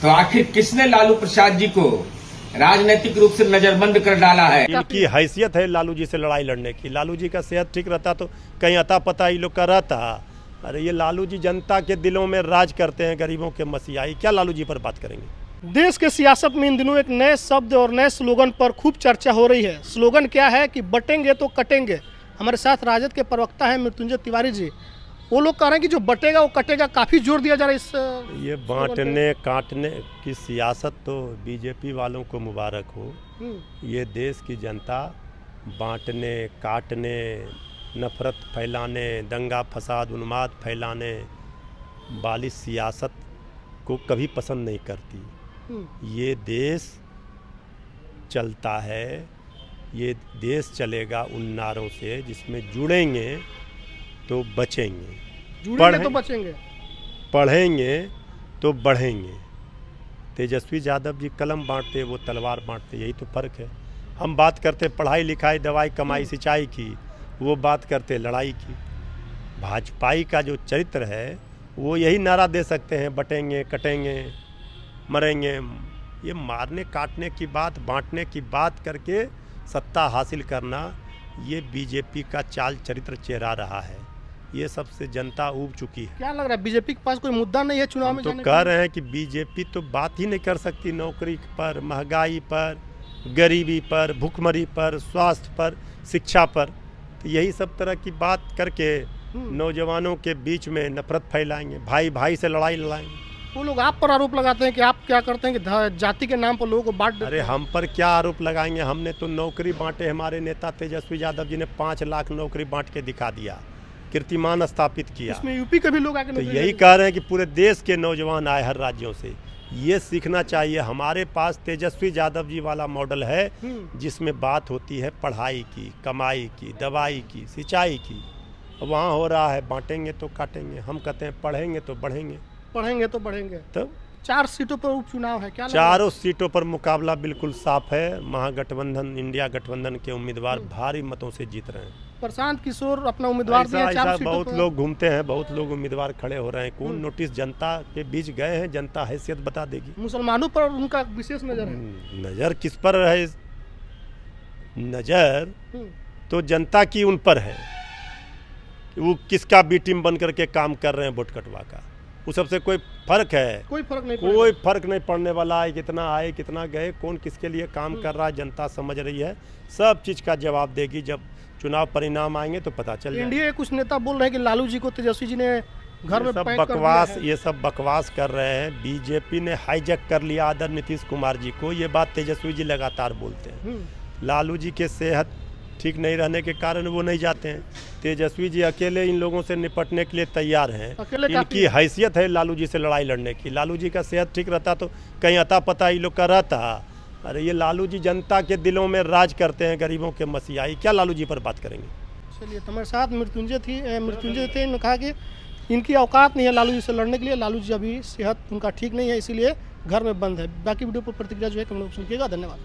तो आखिर किसने लालू प्रसाद जी को राजनीतिक रूप से नजरबंद कर डाला है? इनकी हैसियत है लालू जी से लड़ाई लड़ने की। लालू जी का सेहत ठीक रहता तो कहीं अता पता ही लोग का रहता। अरे ये लालू जी जनता के दिलों में राज करते हैं, गरीबों के मसीहाई। क्या लालू जी पर बात करेंगे? देश के सियासत में इन दिनों एक नए शब्द और नए स्लोगन पर खूब चर्चा हो रही है। स्लोगन क्या है कि बटेंगे तो कटेंगे। हमारे साथ राजद के प्रवक्ता हैं मृत्युंजय तिवारी जी। वो लोग कह रहे हैं कि जो बटेगा वो कटेगा, काफ़ी जोर दिया जा रहा है इस ये बांटने काटने की सियासत तो बीजेपी वालों को मुबारक हो। ये देश की जनता बांटने काटने, नफरत फैलाने, दंगा फसाद उन्माद फैलाने वाली सियासत को कभी पसंद नहीं करती। ये देश चलता है, ये देश चलेगा उन नारों से जिसमें जुड़ेंगे तो बचेंगे, जुड़ेंगे तो बचेंगे, पढ़ेंगे तो बढ़ेंगे। तेजस्वी यादव जी कलम बांटते, वो तलवार बांटते, यही तो फर्क है। हम बात करते पढ़ाई लिखाई दवाई कमाई सिंचाई की, वो बात करते लड़ाई की। भाजपाई का जो चरित्र है वो यही नारा दे सकते हैं, बटेंगे कटेंगे मरेंगे। ये मारने काटने की बात, बांटने की बात करके सत्ता हासिल करना, ये बीजेपी का चाल चरित्र चेहरा रहा है। ये सबसे जनता ऊब चुकी है। क्या लग रहा है बीजेपी के पास कोई मुद्दा नहीं है चुनाव में? तो कह रहे हैं कि बीजेपी तो बात ही नहीं कर सकती नौकरी पर, महंगाई पर, गरीबी पर, भूखमरी पर, स्वास्थ्य पर, शिक्षा पर। तो यही सब तरह की बात करके नौजवानों के बीच में नफरत फैलाएंगे, भाई भाई से लड़ाई लड़ाएंगे। वो लोग आप पर आरोप लगाते हैं कि आप क्या करते हैं कि जाति के नाम पर लोगों को बांट देते हैं। अरे हम पर क्या आरोप लगाएंगे? हमने तो नौकरी बांटे। हमारे नेता तेजस्वी यादव जी ने 5 लाख नौकरी बांट के दिखा दिया, कीर्तिमान स्थापित किया। इसमें यूपी के भी लोग आके तो यही कह रहे हैं कि पूरे देश के नौजवान आए हर राज्यों से। ये सीखना चाहिए। हमारे पास तेजस्वी यादव जी वाला मॉडल है जिसमें बात होती है पढ़ाई की, कमाई की, दवाई की, सिंचाई की। वहाँ हो रहा है बांटेंगे तो काटेंगे। हम कहते हैं पढ़ेंगे तो बढ़ेंगे, पढ़ेंगे तो बढ़ेंगे। तो 4 सीटों पर उपचुनाव है। क्या चारों सीटों पर मुकाबला बिल्कुल साफ है। महागठबंधन इंडिया गठबंधन के उम्मीदवार भारी मतों से जीत रहे हैं। प्रशांत किशोर अपना उम्मीदवार दिए ऐसा बहुत लोग घूमते हैं, बहुत लोग उम्मीदवार खड़े हो रहे हैं। कौन नोटिस जनता के बीच गए हैं, जनता हैसियत बता देगी। मुसलमानों पर उनका विशेष नजर है। नजर किस पर है? नजर तो जनता की उन पर है, वो किसका बी टीम बन करके काम कर रहे हैं वोट कटवा का। वो सबसे कोई फर्क है? कोई फर्क नहीं पड़ने वाला है। कितना आए कितना गए, कौन किसके लिए काम कर रहा है, जनता समझ रही है। सब चीज़ का जवाब देगी। जब चुनाव परिणाम आएंगे तो पता चल जाएगा। एनडीए के कुछ नेता बोल रहे हैं कि लालू जी को तेजस्वी जी ने घर में पैक कर दिया है। ये सब बकवास कर रहे हैं। बीजेपी ने हाईजैक कर लिया आदर नीतीश कुमार जी को। ये बात तेजस्वी जी लगातार बोलते हैं। लालू जी के सेहत ठीक नहीं रहने के कारण वो नहीं जाते हैं। तेजस्वी जी अकेले इन लोगों से निपटने के लिए तैयार हैं। इनकी हैसियत है लालू जी से लड़ाई लड़ने की। लालू जी का सेहत ठीक रहता तो कहीं अता पता ही लोग का रहता। अरे ये लालू जी जनता के दिलों में राज करते हैं, गरीबों के मसीहाई। क्या लालू जी पर बात करेंगे? चलिए, हमारे साथ मृत्युंजय थे। उन्होंने कहा कि इनकी औकात नहीं है लालू जी से लड़ने के लिए। लालू जी अभी सेहत उनका ठीक नहीं है, इसीलिए घर में बंद है। बाकी वीडियो पर प्रतिक्रिया जो है कमेंट बॉक्स में लिखिएगा। धन्यवाद।